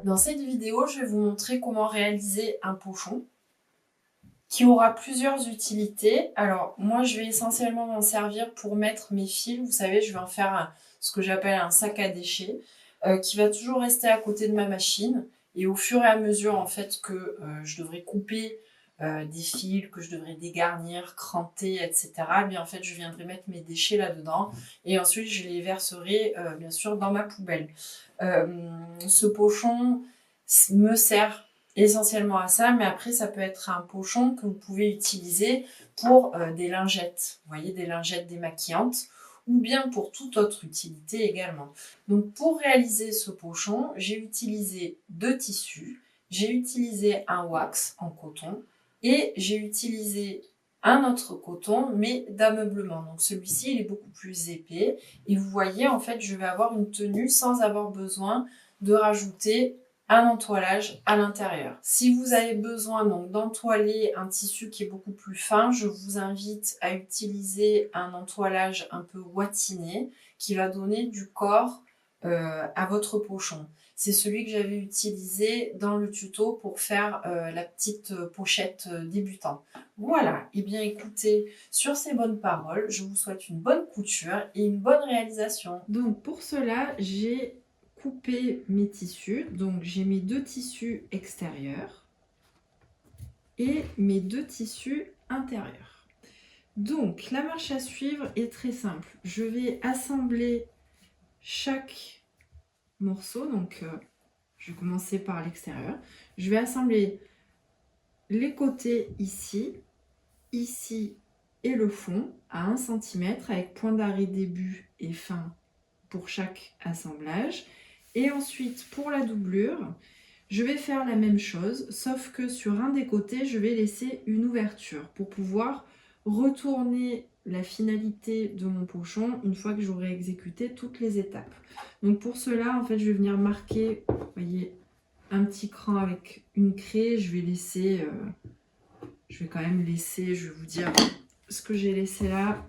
Dans cette vidéo, je vais vous montrer comment réaliser un pochon qui aura plusieurs utilités. Alors moi, je vais essentiellement m'en servir pour mettre mes fils. Vous savez, je vais en faire ce que j'appelle un sac à déchets qui va toujours rester à côté de ma machine. Et au fur et à mesure en fait que je devrais couper des fils, que je devrais dégarnir, cranter, etc. Eh bien en fait, je viendrai mettre mes déchets là-dedans et ensuite je les verserai bien sûr dans ma poubelle. Ce pochon me sert essentiellement à ça, mais après ça peut être un pochon que vous pouvez utiliser pour des lingettes, vous voyez, des lingettes démaquillantes, ou bien pour toute autre utilité également. Donc pour réaliser ce pochon, j'ai utilisé 2 tissus, j'ai utilisé un wax en coton et j'ai utilisé un autre coton mais d'ameublement. Donc celui-ci il est beaucoup plus épais et vous voyez en fait je vais avoir une tenue sans avoir besoin de rajouter un entoilage à l'intérieur. Si vous avez besoin donc d'entoiler un tissu qui est beaucoup plus fin, je vous invite à utiliser un entoilage un peu watiné qui va donner du corps à votre pochon. C'est celui que j'avais utilisé dans le tuto pour faire la petite pochette débutant. Voilà, et bien écoutez, sur ces bonnes paroles, je vous souhaite une bonne couture et une bonne réalisation. Donc pour cela, j'ai coupé mes tissus. Donc j'ai mes 2 tissus extérieurs et mes 2 tissus intérieurs. Donc la marche à suivre est très simple. Je vais assembler chaque morceau. Donc je vais commencer par l'extérieur. Je vais assembler les côtés ici, ici et le fond à 1 cm avec point d'arrêt début et fin pour chaque assemblage. Et ensuite, pour la doublure, je vais faire la même chose, sauf que sur un des côtés, je vais laisser une ouverture pour pouvoir retourner la finalité de mon pochon une fois que j'aurai exécuté toutes les étapes. Donc pour cela, en fait, je vais venir marquer, vous voyez, un petit cran avec une craie. Je vais laisser, je vais quand même laisser, je vais vous dire ce que j'ai laissé là.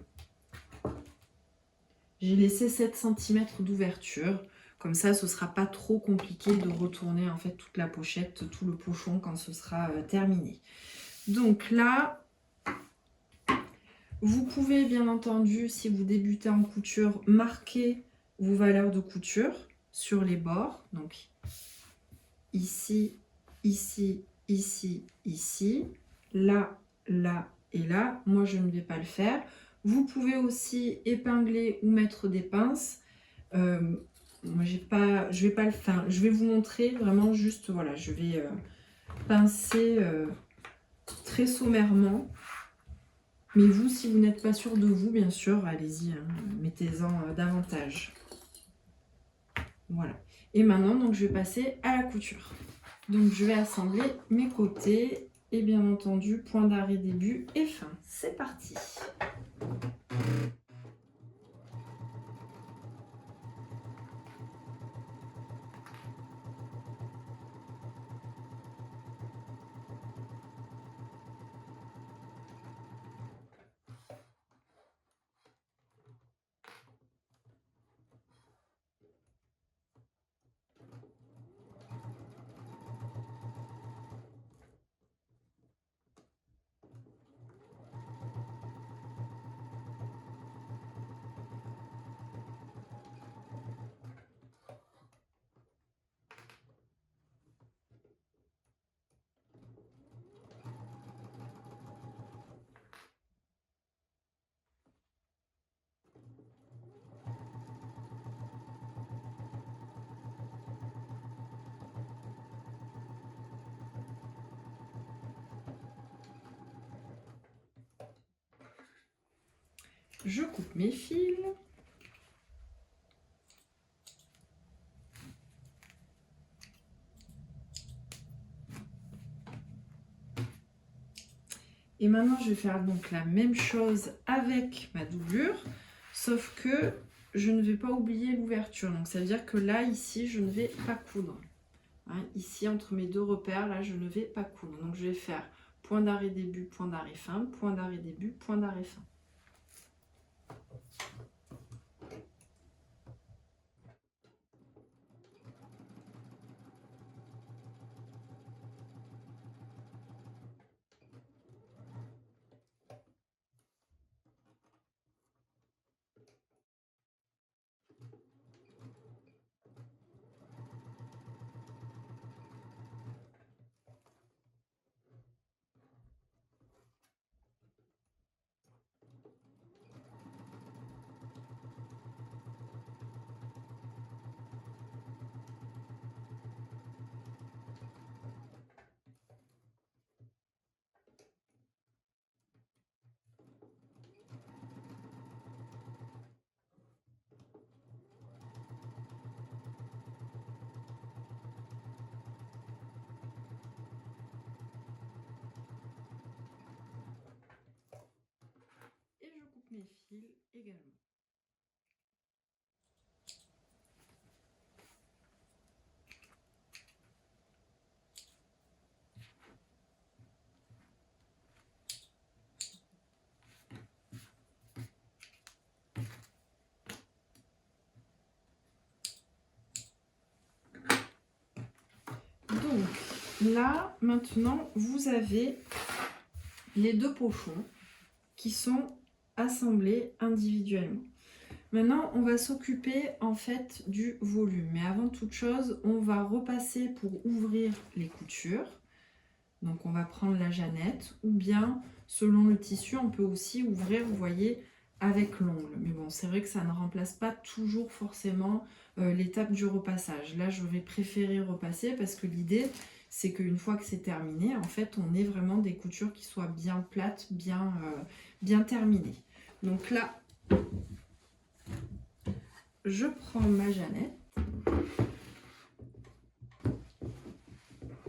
J'ai laissé 7 cm d'ouverture. Comme ça, ce ne sera pas trop compliqué de retourner en fait toute la pochette, tout le pochon quand ce sera terminé. Donc là, vous pouvez bien entendu, si vous débutez en couture, marquer vos valeurs de couture sur les bords. Donc ici, ici, ici, ici, là, là et là. Moi, je ne vais pas le faire. Vous pouvez aussi épingler ou mettre des pinces. Moi, je vais pas le faire. Je vais vous montrer vraiment juste, voilà, je vais pincer très sommairement. Mais vous, si vous n'êtes pas sûr de vous, bien sûr, allez-y, hein, mettez-en davantage. Voilà. Et maintenant, donc, je vais passer à la couture. Donc, je vais assembler mes côtés et bien entendu, point d'arrêt début et fin. C'est parti. Je coupe mes fils. Et maintenant, je vais faire donc la même chose avec ma doublure, sauf que je ne vais pas oublier l'ouverture. Donc, ça veut dire que là, ici, je ne vais pas coudre. Hein, ici, entre mes 2 repères, là, je ne vais pas coudre. Donc, je vais faire point d'arrêt début, point d'arrêt fin, point d'arrêt début, point d'arrêt fin. également. Donc là, maintenant, vous avez les deux pochons qui sont assemblés individuellement. Maintenant, on va s'occuper en fait du volume. Mais avant toute chose, on va repasser pour ouvrir les coutures. Donc on va prendre la jeannette ou bien, selon le tissu, on peut aussi ouvrir, vous voyez, avec l'ongle. Mais bon, c'est vrai que ça ne remplace pas toujours forcément l'étape du repassage. Là, je vais préférer repasser parce que l'idée, c'est qu'une fois que c'est terminé, en fait, on ait vraiment des coutures qui soient bien plates, bien terminées. Donc là, je prends ma jeannette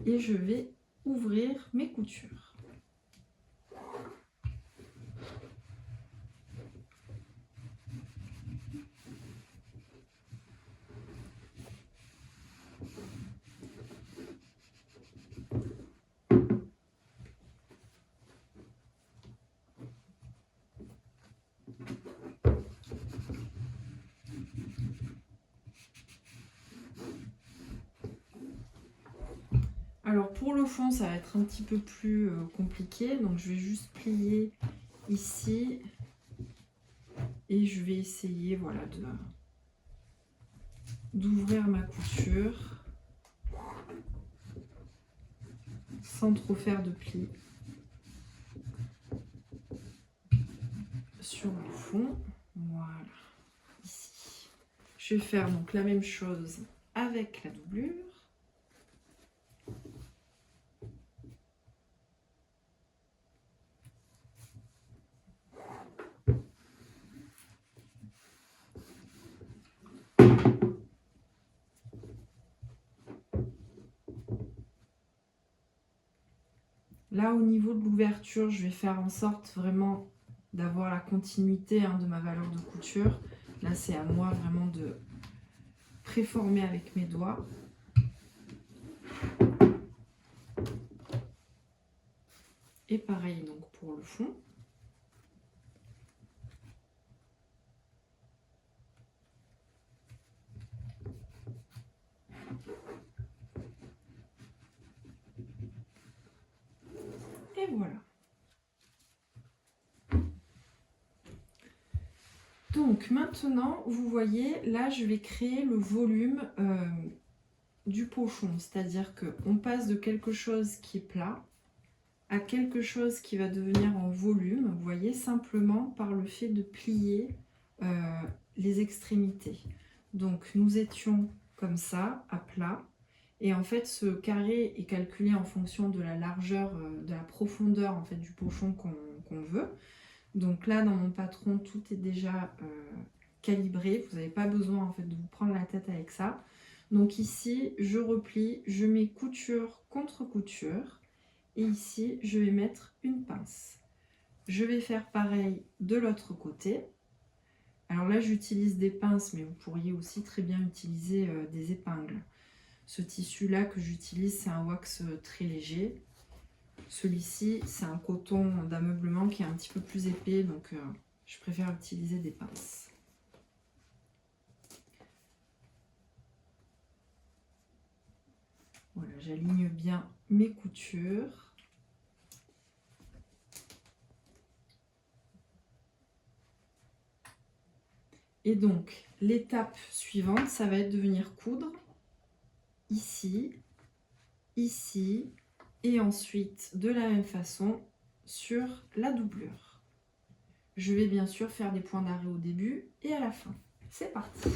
et je vais ouvrir mes coutures. Alors pour le fond, ça va être un petit peu plus compliqué. Donc je vais juste plier ici. Et je vais essayer voilà, d'ouvrir ma couture sans trop faire de plis sur le fond. Voilà, ici. Je vais faire donc la même chose avec la doublure. Là, au niveau de l'ouverture, je vais faire en sorte vraiment d'avoir la continuité de ma valeur de couture. Là, c'est à moi vraiment de préformer avec mes doigts. Et pareil donc pour le fond. Et voilà. Donc maintenant, vous voyez, là je vais créer le volume du pochon. C'est-à-dire qu'on passe de quelque chose qui est plat à quelque chose qui va devenir en volume, vous voyez, simplement par le fait de plier les extrémités. Donc nous étions comme ça, à plat. Et en fait, ce carré est calculé en fonction de la largeur, de la profondeur en fait, du pochon qu'on veut. Donc là, dans mon patron, tout est déjà calibré. Vous n'avez pas besoin en fait, de vous prendre la tête avec ça. Donc ici, je replie, je mets couture contre couture. Et ici, je vais mettre une pince. Je vais faire pareil de l'autre côté. Alors là, j'utilise des pinces, mais vous pourriez aussi très bien utiliser des épingles. Ce tissu-là que j'utilise, c'est un wax très léger. Celui-ci, c'est un coton d'ameublement qui est un petit peu plus épais, donc je préfère utiliser des pinces. Voilà, j'aligne bien mes coutures. Et donc, l'étape suivante, ça va être de venir coudre ici, ici, et ensuite de la même façon sur la doublure. Je vais bien sûr faire des points d'arrêt au début et à la fin. C'est parti!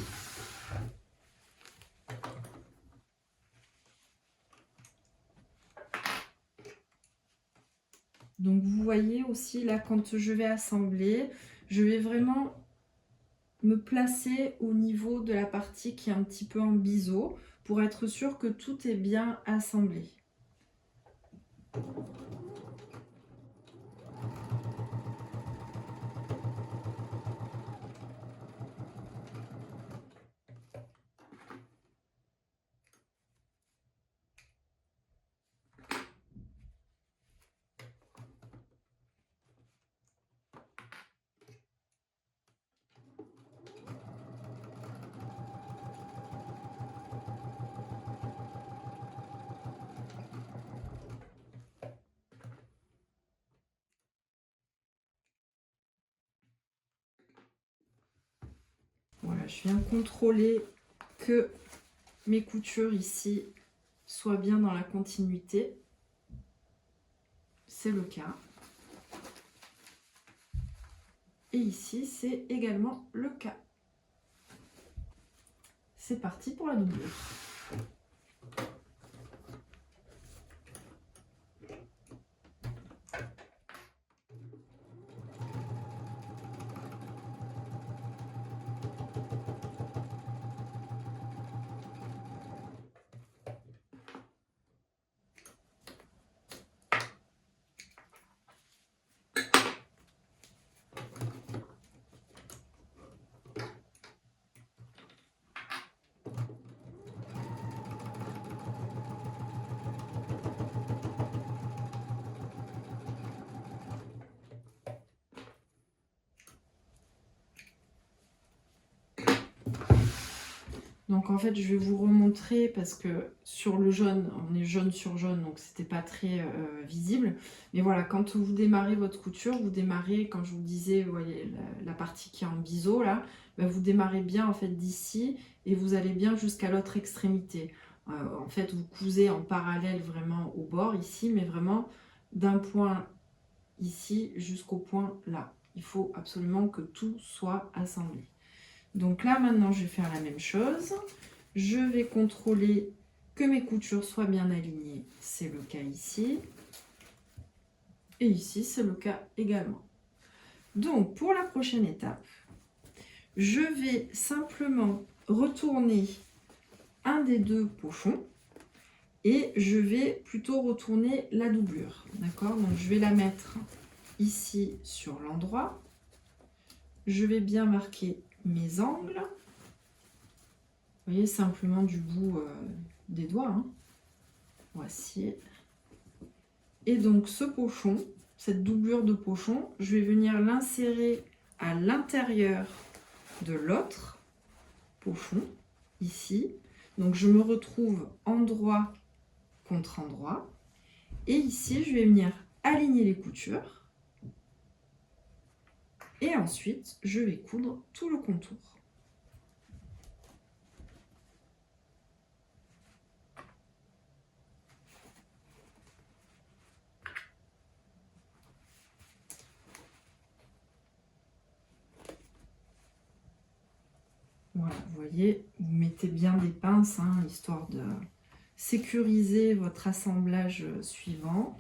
Donc vous voyez aussi là quand je vais assembler, je vais vraiment me placer au niveau de la partie qui est un petit peu en biseau pour être sûr que tout est bien assemblé. Voilà, je viens contrôler que mes coutures ici soient bien dans la continuité. C'est le cas. Et ici, c'est également le cas. C'est parti pour la doublure. Donc en fait, je vais vous remontrer parce que sur le jaune, on est jaune sur jaune, donc c'était pas très visible. Mais voilà, quand vous démarrez votre couture, vous démarrez, quand je vous disais, vous voyez la partie qui est en biseau là, ben vous démarrez bien en fait d'ici et vous allez bien jusqu'à l'autre extrémité. En fait, vous cousez en parallèle vraiment au bord ici, mais vraiment d'un point ici jusqu'au point là. Il faut absolument que tout soit assemblé. Donc là, maintenant, je vais faire la même chose. Je vais contrôler que mes coutures soient bien alignées. C'est le cas ici. Et ici, c'est le cas également. Donc, pour la prochaine étape, je vais simplement retourner un des deux pochons et je vais plutôt retourner la doublure. D'accord? Donc, je vais la mettre ici sur l'endroit. Je vais bien marquer mes angles. Vous voyez, simplement du bout des doigts. Hein. Voici. Et donc ce pochon, cette doublure de pochon, je vais venir l'insérer à l'intérieur de l'autre pochon, ici. Donc je me retrouve endroit contre endroit. Et ici, je vais venir aligner les coutures. Et ensuite, je vais coudre tout le contour. Voilà, vous voyez, vous mettez bien des pinces, hein, histoire de sécuriser votre assemblage suivant.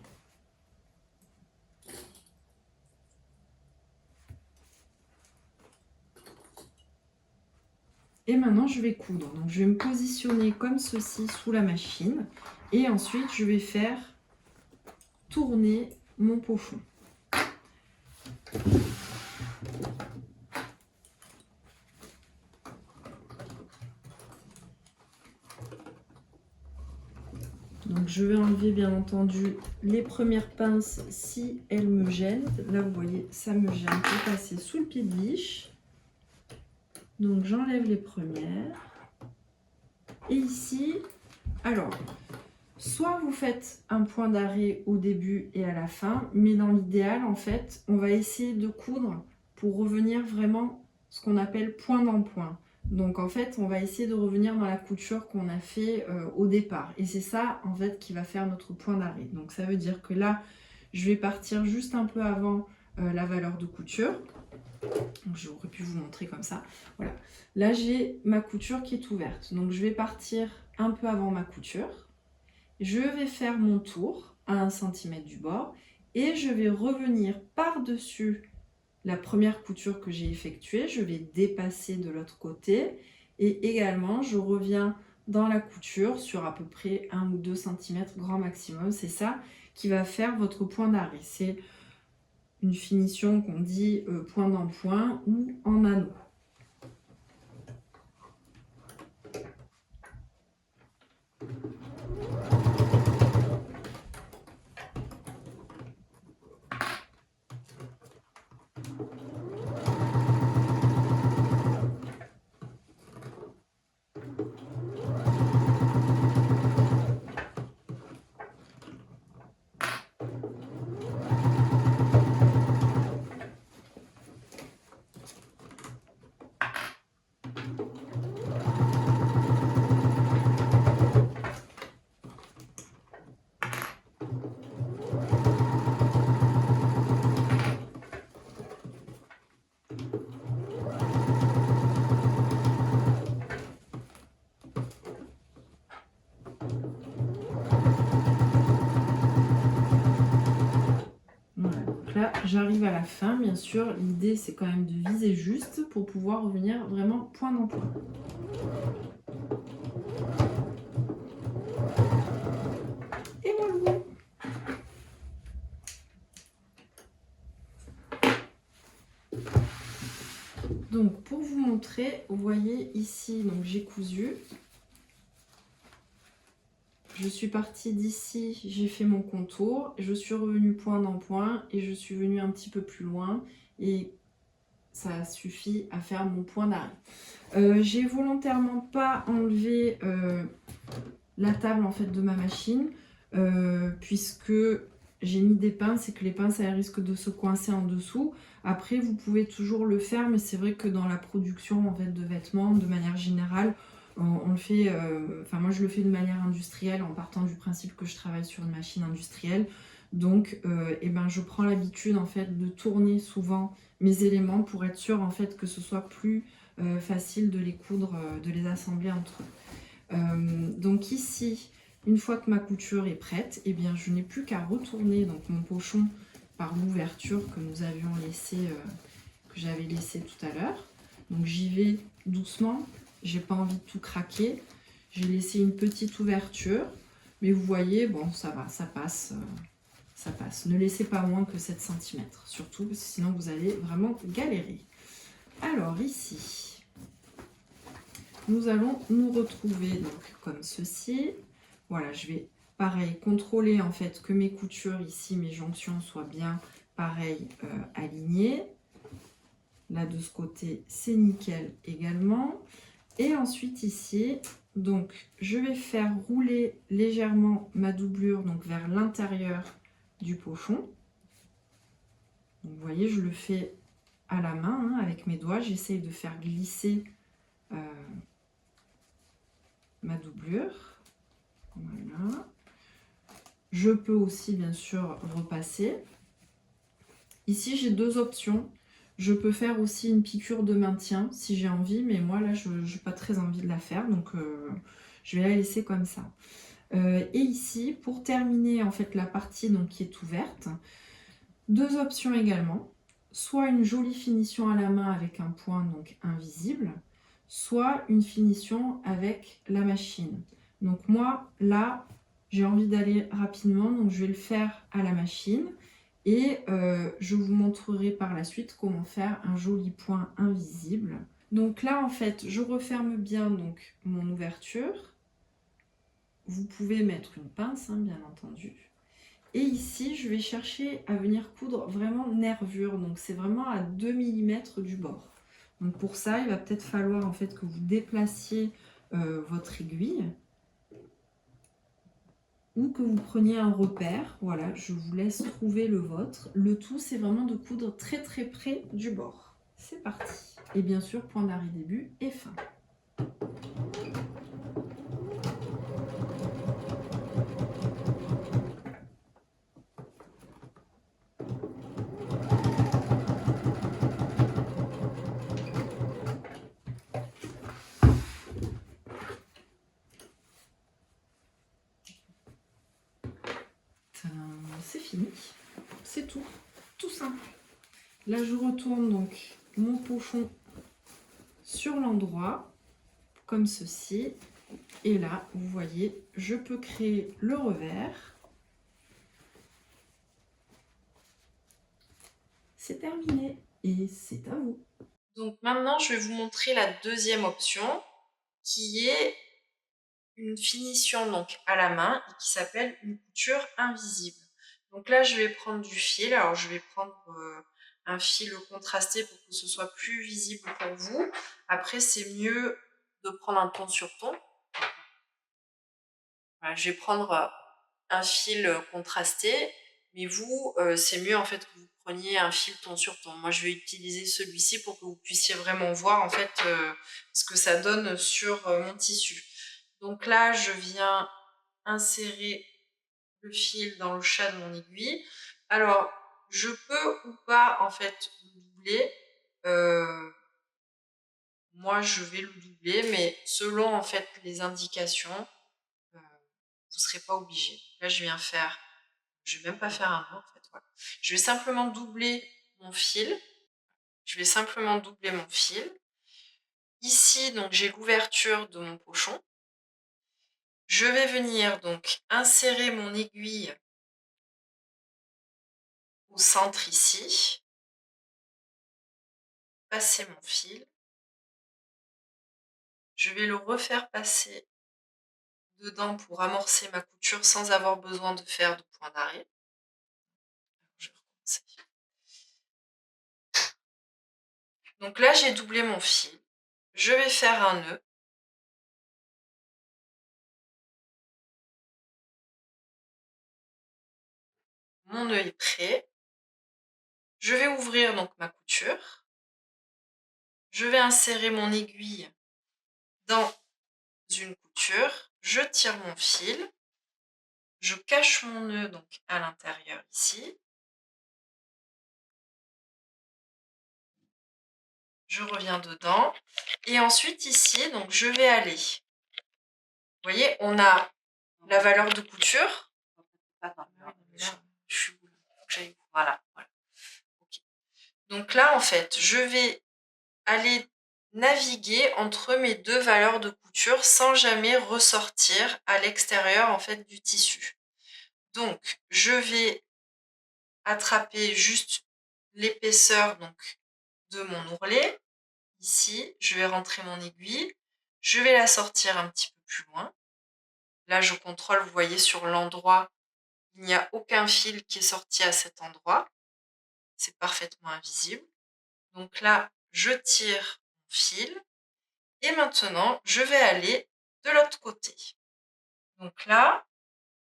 Et maintenant, je vais coudre. Donc, je vais me positionner comme ceci sous la machine. Et ensuite, je vais faire tourner mon pochon. Donc, je vais enlever, bien entendu, les premières pinces si elles me gênent. Là, vous voyez, ça me gêne. Je vais passer sous le pied de biche. Donc, j'enlève les premières. Et ici, alors... soit vous faites un point d'arrêt au début et à la fin, mais dans l'idéal, en fait, on va essayer de coudre pour revenir vraiment ce qu'on appelle point dans point. Donc en fait, on va essayer de revenir dans la couture qu'on a fait au départ. Et c'est ça, en fait, qui va faire notre point d'arrêt. Donc ça veut dire que là, je vais partir juste un peu avant la valeur de couture. Donc, j'aurais pu vous montrer comme ça. Voilà. Là, j'ai ma couture qui est ouverte. Donc je vais partir un peu avant ma couture. Je vais faire mon tour à 1 cm du bord et je vais revenir par-dessus la première couture que j'ai effectuée. Je vais dépasser de l'autre côté et également je reviens dans la couture sur à peu près 1 ou 2 cm grand maximum. C'est ça qui va faire votre point d'arrêt. C'est une finition qu'on dit point dans point ou en anneau. là, j'arrive à la fin. Bien sûr, l'idée, c'est quand même de viser juste pour pouvoir revenir vraiment point dans point. Et voilà. Donc, pour vous montrer, vous voyez ici, donc j'ai cousu. Je suis partie d'ici, j'ai fait mon contour, je suis revenue point dans point et je suis venue un petit peu plus loin et ça suffit à faire mon point d'arrêt. J'ai volontairement pas enlevé la table en fait de ma machine puisque j'ai mis des pinces et que les pinces elles risquent de se coincer en dessous. Après vous pouvez toujours le faire, mais c'est vrai que dans la production en fait de vêtements de manière générale on le fait, enfin moi je le fais de manière industrielle en partant du principe que je travaille sur une machine industrielle. Donc eh ben, je prends l'habitude en fait de tourner souvent mes éléments pour être sûre en fait que ce soit plus facile de les coudre, de les assembler entre eux. Donc ici, une fois que ma couture est prête, eh bien je n'ai plus qu'à retourner donc mon pochon par l'ouverture que nous avions laissé, que j'avais laissé tout à l'heure. Donc j'y vais doucement, j'ai pas envie de tout craquer. J'ai laissé une petite ouverture, mais vous voyez, bon ça va, ça passe. Ça passe. Ne laissez pas moins que 7 cm, surtout, parce que sinon vous allez vraiment galérer. Alors ici, nous allons nous retrouver donc comme ceci. Voilà, je vais pareil contrôler en fait que mes coutures ici, mes jonctions soient bien pareil alignées. Là de ce côté, c'est nickel également. Et ensuite ici, donc je vais faire rouler légèrement ma doublure donc vers l'intérieur du pochon. Donc, vous voyez, je le fais à la main, hein, avec mes doigts. J'essaye de faire glisser ma doublure. Voilà. Je peux aussi, bien sûr, repasser. Ici, j'ai deux options. Je peux faire aussi une piqûre de maintien si j'ai envie, mais moi, là, je n'ai pas très envie de la faire, donc je vais la laisser comme ça. Et ici, pour terminer, en fait, la partie donc, qui est ouverte, deux options également. Soit une jolie finition à la main avec un point donc invisible, soit une finition avec la machine. Donc moi, là, j'ai envie d'aller rapidement, donc je vais le faire à la machine et je vous montrerai par la suite comment faire un joli point invisible. Donc là, en fait, je referme bien donc mon ouverture. Vous pouvez mettre une pince, hein, bien entendu. Et ici, je vais chercher à venir coudre vraiment nervure. Donc, c'est vraiment à 2 mm du bord. Donc, pour ça, il va peut-être falloir en fait que vous déplaciez votre aiguille ou que vous preniez un repère. Voilà, je vous laisse trouver le vôtre. Le tout, c'est vraiment de coudre très très près du bord. C'est parti. Et bien sûr, point d'arrêt début et fin. C'est fini, c'est tout simple. Là je retourne donc mon pochon sur l'endroit, comme ceci, et là vous voyez, je peux créer le revers. C'est terminé et c'est à vous. Donc maintenant je vais vous montrer la deuxième option qui est une finition donc à la main et qui s'appelle une couture invisible. Donc là je vais prendre du fil, alors je vais prendre un fil contrasté pour que ce soit plus visible pour vous. Après c'est mieux de prendre un ton sur ton. Voilà, je vais prendre un fil contrasté, mais vous c'est mieux en fait que vous preniez un fil ton sur ton. Moi je vais utiliser celui-ci pour que vous puissiez vraiment voir en fait ce que ça donne sur mon tissu. Donc là, je viens insérer le fil dans le chat de mon aiguille. Alors, je peux ou pas en fait le doubler. Moi, je vais le doubler, mais selon en fait les indications, vous ne serez pas obligé. Là, je viens faire je vais même pas faire un nœud en fait. Voilà. Je vais simplement doubler mon fil. Je vais simplement doubler mon fil. Ici, donc j'ai l'ouverture de mon pochon. Je vais venir donc insérer mon aiguille au centre ici. Passer mon fil. Je vais le refaire passer dedans pour amorcer ma couture sans avoir besoin de faire de point d'arrêt. Je vais recommencer. Donc là, j'ai doublé mon fil. Je vais faire un nœud. Mon nœud est prêt. Je vais ouvrir donc ma couture. Je vais insérer mon aiguille dans une couture. Je tire mon fil. Je cache mon nœud donc à l'intérieur ici. Je reviens dedans. Et ensuite ici, donc je vais aller. Vous voyez, on a la valeur de couture. Voilà. Okay. Donc là, en fait, je vais aller naviguer entre mes deux valeurs de couture sans jamais ressortir à l'extérieur en fait du tissu. Donc, je vais attraper juste l'épaisseur donc de mon ourlet. Ici, je vais rentrer mon aiguille. Je vais la sortir un petit peu plus loin. Là, je contrôle, vous voyez, sur l'endroit, il n'y a aucun fil qui est sorti à cet endroit. C'est parfaitement invisible. Donc là, je tire mon fil. Et maintenant, je vais aller de l'autre côté. Donc là,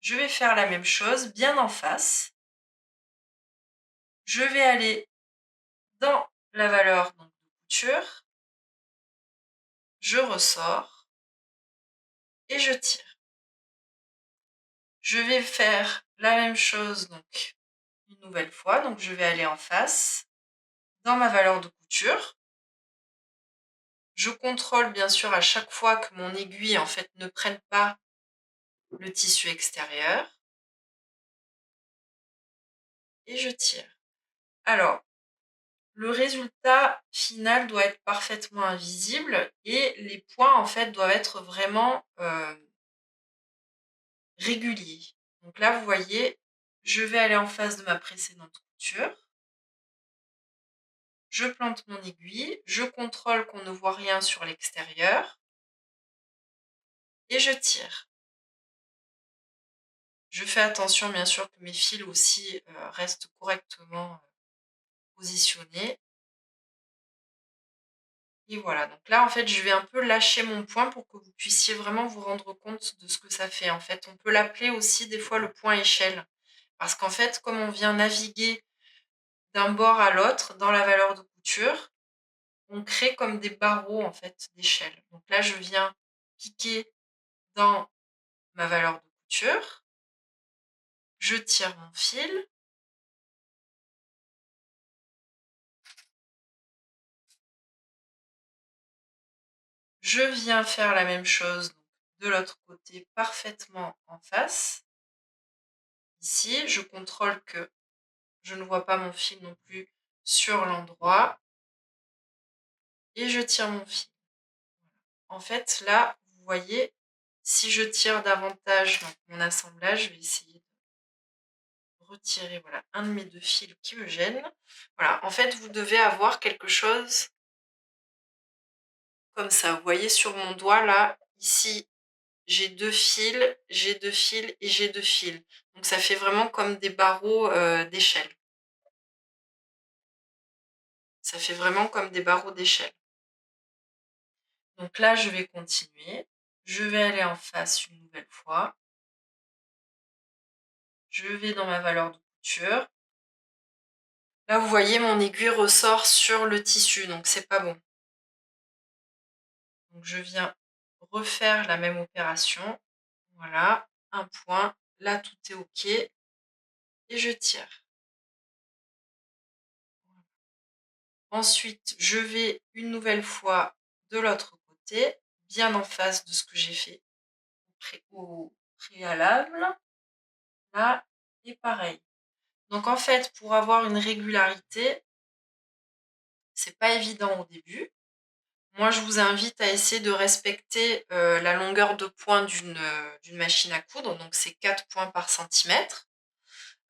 je vais faire la même chose, bien en face. Je vais aller dans la valeur donc, de couture. Je ressors et je tire. Je vais faire la même chose donc une nouvelle fois. Donc je vais aller en face, dans ma valeur de couture. Je contrôle bien sûr à chaque fois que mon aiguille en fait ne prenne pas le tissu extérieur. Et je tire. Alors, le résultat final doit être parfaitement invisible et les points en fait doivent être vraiment réguliers. Donc là, vous voyez, je vais aller en face de ma précédente couture. Je plante mon aiguille, je contrôle qu'on ne voit rien sur l'extérieur et je tire. Je fais attention bien sûr que mes fils aussi restent correctement positionnés. Et voilà, donc là en fait je vais un peu lâcher mon point pour que vous puissiez vraiment vous rendre compte de ce que ça fait. En fait, on peut l'appeler aussi des fois le point échelle. Parce qu'en fait, comme on vient naviguer d'un bord à l'autre dans la valeur de couture, on crée comme des barreaux en fait d'échelle. Donc là, je viens piquer dans ma valeur de couture. Je tire mon fil. Je viens faire la même chose donc, de l'autre côté parfaitement en face. Ici, je contrôle que je ne vois pas mon fil non plus sur l'endroit. Et je tire mon fil. En fait, là, vous voyez, si je tire davantage dans mon assemblage, je vais essayer de retirer voilà, un de mes deux fils qui me gêne. Voilà, en fait, vous devez avoir quelque chose comme ça. Vous voyez sur mon doigt, là, ici, j'ai deux fils, j'ai deux fils et j'ai deux fils. Donc ça fait vraiment comme des barreaux d'échelle. Ça fait vraiment comme des barreaux d'échelle. Donc là, je vais continuer. Je vais aller en face une nouvelle fois. Je vais dans ma valeur de couture. Là, vous voyez, mon aiguille ressort sur le tissu, donc c'est pas bon. Donc je viens refaire la même opération. Voilà, un point. Là, tout est OK. Et je tire. Ensuite, je vais une nouvelle fois de l'autre côté, bien en face de ce que j'ai fait au préalable. Là, et pareil. Donc en fait, pour avoir une régularité, c'est pas évident au début. Moi, je vous invite à essayer de respecter la longueur de pointe d'une machine à coudre, donc c'est 4 points par centimètre.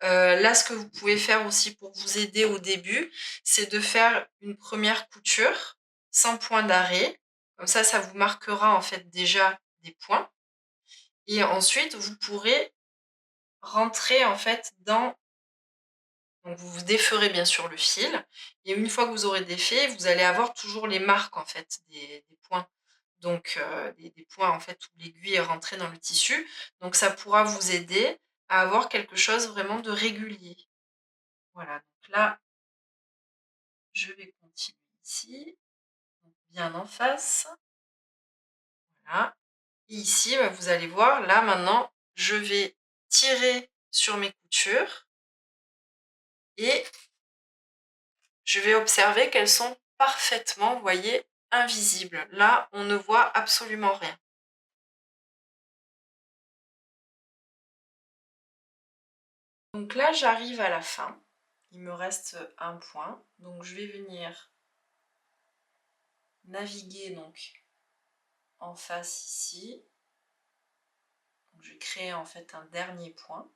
Là, ce que vous pouvez faire aussi pour vous aider au début, c'est de faire une première couture sans point d'arrêt. Comme ça vous marquera en fait déjà des points. Et ensuite, vous pourrez rentrer en fait dans... Donc vous déferez bien sûr le fil. Et une fois que vous aurez défait, vous allez avoir toujours les marques en fait des points. Donc des points en fait où l'aiguille est rentrée dans le tissu. Donc ça pourra vous aider à avoir quelque chose vraiment de régulier. Voilà, donc là, je vais continuer ici, donc bien en face. Voilà. Et ici, bah, vous allez voir, là maintenant, je vais tirer sur mes coutures et je vais observer qu'elles sont parfaitement, vous voyez, invisibles. Là, on ne voit absolument rien. Donc là, j'arrive à la fin. Il me reste un point. Donc je vais venir naviguer donc en face ici. Donc, je vais créer en fait un dernier point.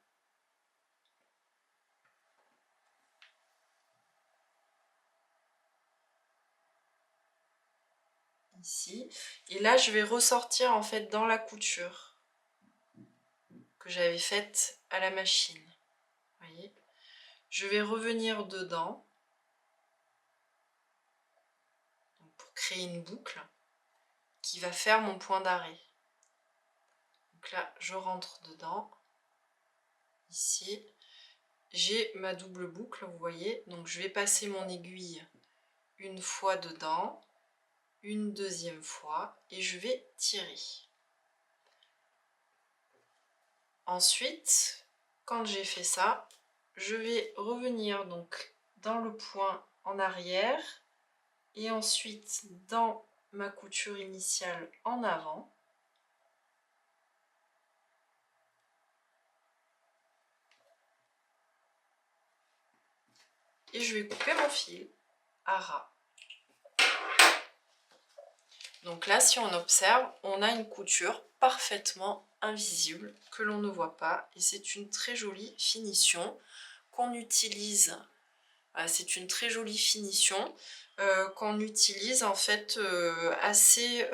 Ici. Et là, je vais ressortir en fait dans la couture que j'avais faite à la machine. Vous voyez, je vais revenir dedans donc pour créer une boucle qui va faire mon point d'arrêt. Donc là, je rentre dedans. Ici, j'ai ma double boucle, vous voyez. Donc je vais passer mon aiguille une fois dedans, une deuxième fois, et je vais tirer. Ensuite, quand j'ai fait ça, je vais revenir donc dans le point en arrière et ensuite dans ma couture initiale en avant. Et je vais couper mon fil à ras. Donc là, si on observe, on a une couture parfaitement invisible que l'on ne voit pas et c'est une très jolie finition qu'on utilise. C'est une très jolie finition qu'on utilise en fait assez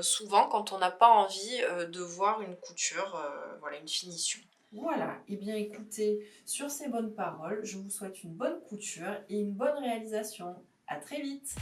souvent quand on n'a pas envie de voir une couture, voilà, une finition. Voilà, et bien écoutez, sur ces bonnes paroles, je vous souhaite une bonne couture et une bonne réalisation. À très vite!